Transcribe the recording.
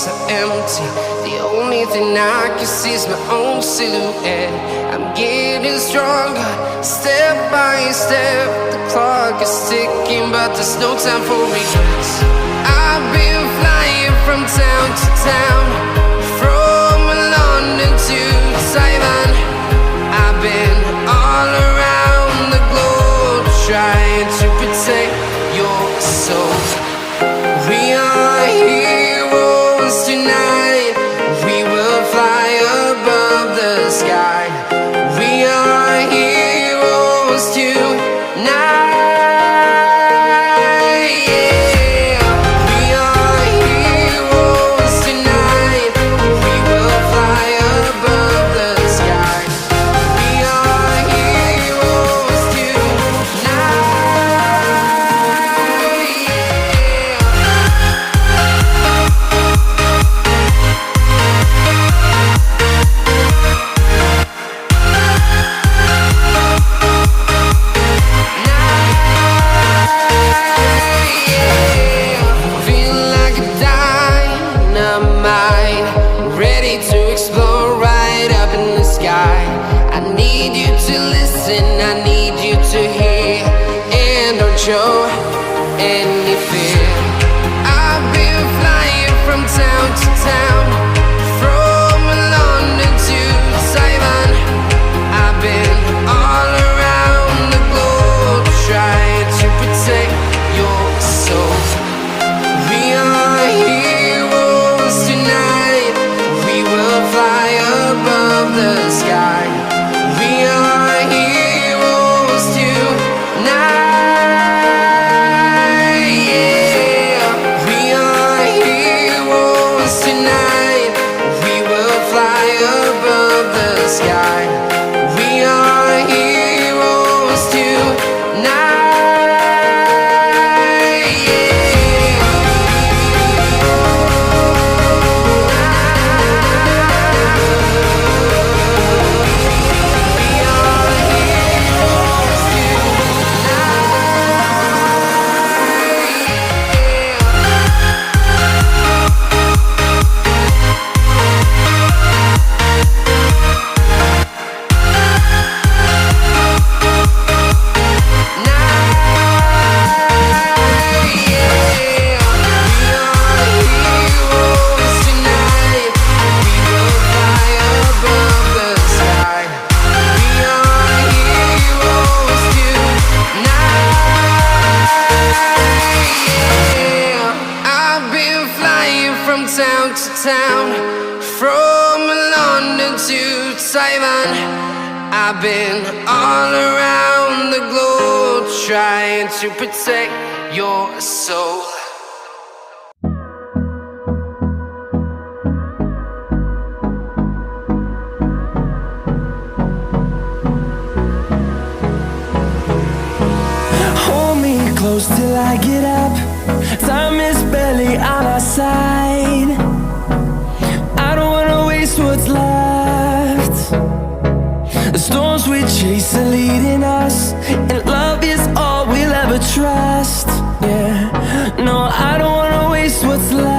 so empty. The only thing I can see is my own silhouette. I'm getting stronger, step by step. The clock is ticking, but there's no time for regrets. I've been flying from town to town, from London to Taiwan. I've been all around the globe, trying to protect your soul. We are heroes tonight. We will fly above the sky. We are heroes tonight. Show any fear. I've been flying from town to town, from London to Taiwan. I've been all around the globe, trying to protect your soul. We are heroes tonight. We will fly above the sky. We are heroes tonight. I've been all around the globe, trying to protect your soul. Hold me close till I get up. Time is barely on our side. I don't wanna waste what's left. The storms we chase are leading us, and love is all we'll ever trust. Yeah, no, I don't wanna waste what's left.